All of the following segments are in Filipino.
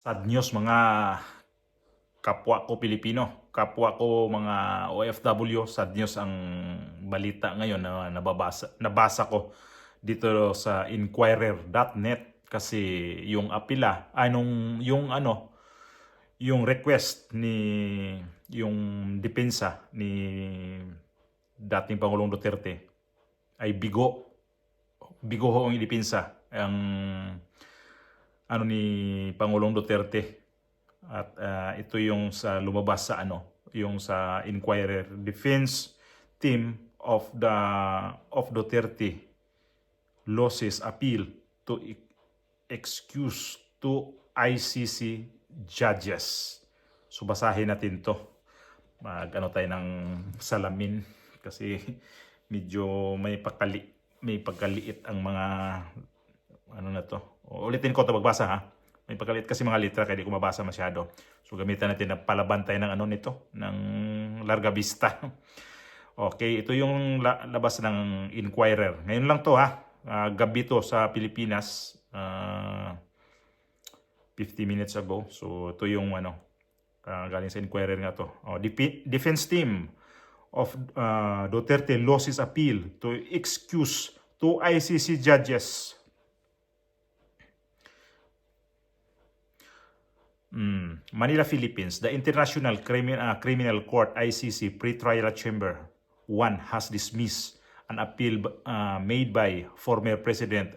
Sad news mga kapwa ko Pilipino, kapwa ko mga OFW, sad news ang balita ngayon na nabasa ko dito sa inquirer.net kasi yung apila anong yung request ni yung depensa ni dating Pangulong Duterte ay bigo ho ang depensa ang ni Pangulong Duterte. At ito yung sa lumabas sa yung sa Inquirer Defense Team of Duterte loses appeal to excuse to ICC judges. So basahin natin to. Tayo ng salamin kasi medyo may pagkaliit ang mga na to. Ulitin ko 'to pagbasa ha. May pagkaliit kasi mga litra kaya di ko mabasa masyado. So gamitan natin na palabantay ng nito, ng Larga Vista. Okay, ito yung labas ng Inquirer. Ngayon lang to ha. Gabi to sa Pilipinas. 50 minutes ago. So ito yung galing sa Inquirer nga to. Defense team of Duterte loses appeal to excuse to ICC judges. Manila, Philippines. The International Criminal Court ICC Pre-Trial Chamber 1 has dismissed an appeal made by former President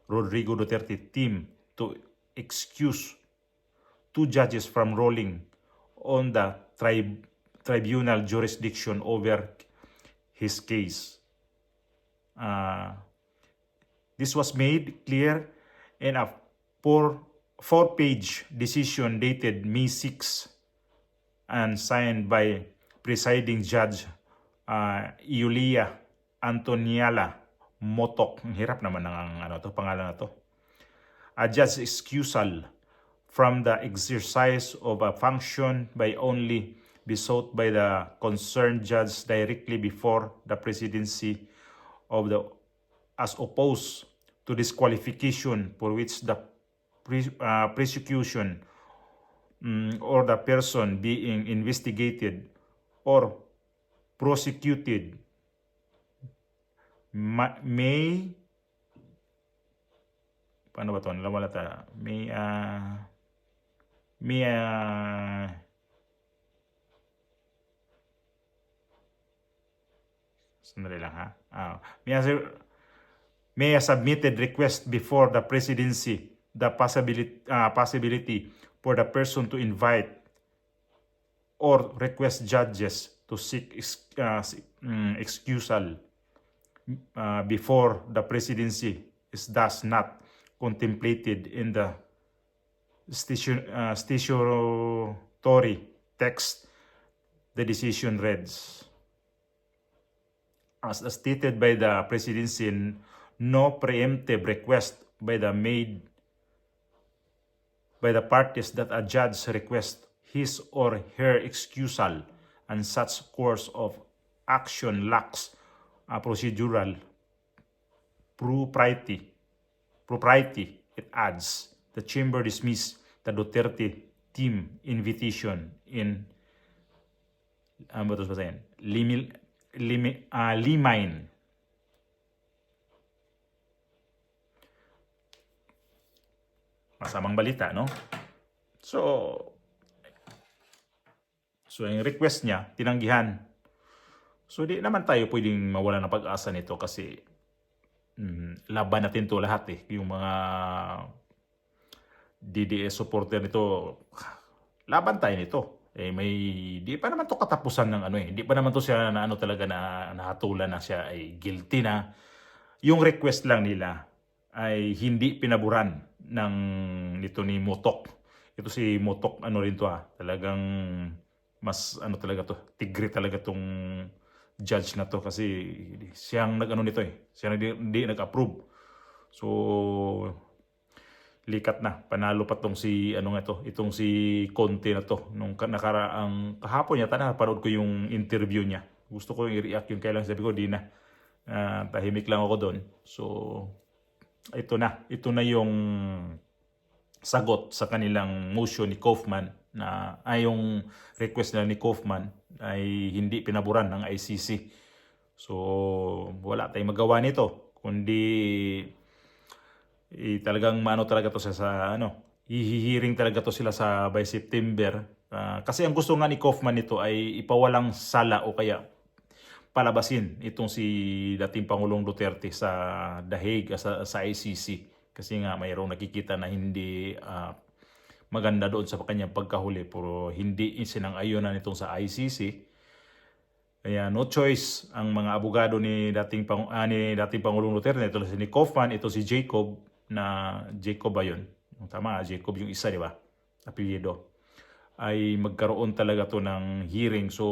Rodrigo Duterte team to excuse two judges from ruling on the tribunal jurisdiction over his case. This was made clear in a four-page decision dated May 6 and signed by presiding judge Yulia Antoniala Motok. Ang hirap naman ng pangalan na to. A judge's excusal from the exercise of a function by only be sought by the concerned judge directly before the presidency of the as opposed to disqualification for which the prosecution or the person being investigated or prosecuted may paano ba ito? Sandali lang ha. May submitted request before the presidency the possibility for the person to invite or request judges to seek excusal before the presidency is thus not contemplated in the statutory text. The decision reads, as stated by the presidency, no preemptive request by the parties that a judge request his or her excusal and such course of action lacks a procedural propriety. It adds, the chamber dismissed the Duterte team invitation in Limine. Masamang balita, no? So yung request niya, tinanggihan. So di naman tayo pwedeng mawala ng pag-asa nito kasi laban natin to lahat eh. Yung mga DDS supporter nito, laban tayo nito. Di pa naman to katapusan ng Di pa naman to siya na talaga na nahatulan na siya ay guilty na. Yung request lang nila ay hindi pinaburan ng nito ni Motok. Ito si Motok rin to talagang mas talaga to, tigre talaga tong judge na to kasi siyang nito siya hindi nag-approve. So likat na, panalo pa tong si itong si Conte na to nung nakaraang kahapon yata na napanood ko yung interview niya. Gusto ko yung i-react yung kailan, sabi ko di na. Tahimik lang ako doon. So ito na yung sagot sa kanilang motion ni Kaufman na yung request nila ni Kaufman ay hindi pinaboran ng ICC. So wala tayong magawa nito kundi talagang maano talaga to sa hihiring talaga to sila sa by September. Kasi ang gusto nga ni Kaufman nito ay ipawalang sala o kaya palabasin itong si dating Pangulong Duterte sa The Hague, sa ICC. Kasi nga mayroong nakikita na hindi maganda doon sa kanyang pagkahuli, pero hindi sinang-ayunan nitong sa ICC. Kaya no choice ang mga abogado ni dating Pangulong Duterte, ito si Kaufman, ito si Jacob, na Jacob ba yun? Tama, Jacob yung isa, di ba? Apelyido. Ay magkaroon talaga to ng hearing. So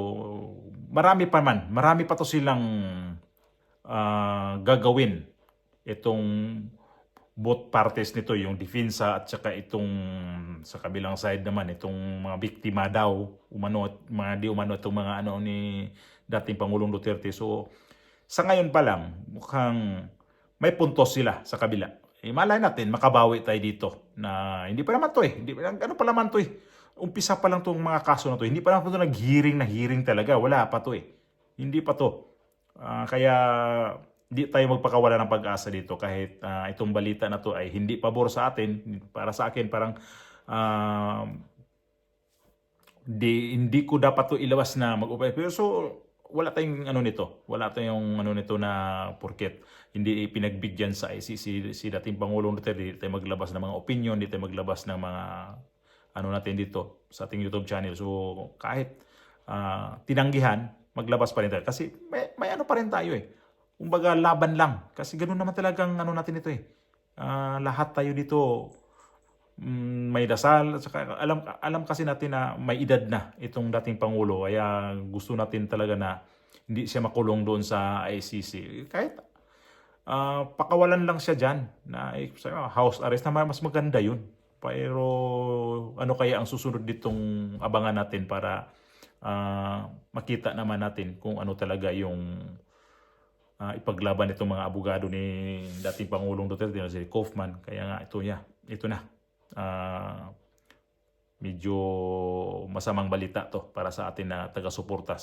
marami pa to silang gagawin. Itong both parties nito, yung depensa at saka itong sa kabilang side naman, itong mga biktima daw, umano at mga di umano, itong mga ni dating Pangulong Duterte. So sa ngayon pa lang, mukhang may puntos sila sa kabila. Malay natin, makabawi tayo dito na hindi pa naman to hindi pa naman to umpisa pa lang tong mga kaso na to. Hindi pa naman to nag-hearing na hearing talaga. Wala pa to Hindi pa to. Kaya hindi tayo magpakawala ng pag-asa dito kahit itong balita na to ay hindi pabor sa atin. Para sa akin parang hindi ko dapat to ilabas na mag-upay. Pero so wala tayong nito. Wala tayong nito na porket hindi pinagbigyan sa ICC si dating Pangulong Duterte. Hindi tayo maglabas ng mga opinion, hindi tayo maglabas ng mga natin dito sa ating YouTube channel. So kahit tinanggihan, maglabas pa rin tayo. Kasi may pa rin tayo Kumbaga laban lang. Kasi ganoon naman talagang natin ito lahat tayo dito may dasal. At saka alam kasi natin na may edad na itong dating Pangulo. Kaya gusto natin talaga na hindi siya makulong doon sa ICC. Kahit pakawalan lang siya dyan na house arrest naman, mas maganda yun. Pero ano kaya ang susunod ditong abangan natin para makita naman natin kung ano talaga yung ipaglaban nitong mga abogado ni dating Pangulong Duterte, si Kaufman. Kaya nga ito na. Medyo masamang balita to para sa atin na taga-suporta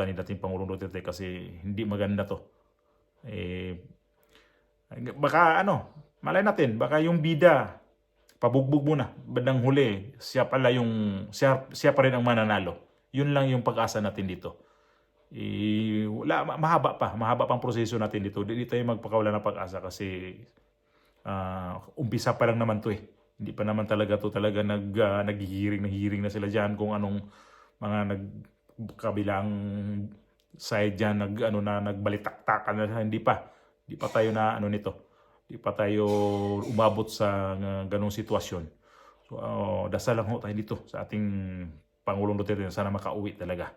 ni dating Pangulong Duterte kasi hindi maganda to. Baka malay natin, baka yung bida pabugbog muna, bandang huli, siya pa rin ang mananalo. Yun lang yung pag-asa natin dito. Mahaba pang proseso natin dito. Hindi tayo magpakawala ng pag-asa kasi umpisa pa lang naman to Hindi pa naman talaga nag-hearing na sila dyan kung anong mga kabilang side dyan nagbalitaktakan na. Hindi pa tayo na nito. Hindi pa tayo umabot sa ganong sitwasyon. So dasal lang tayo dito sa ating Pangulong Duterte, sana makauwi talaga.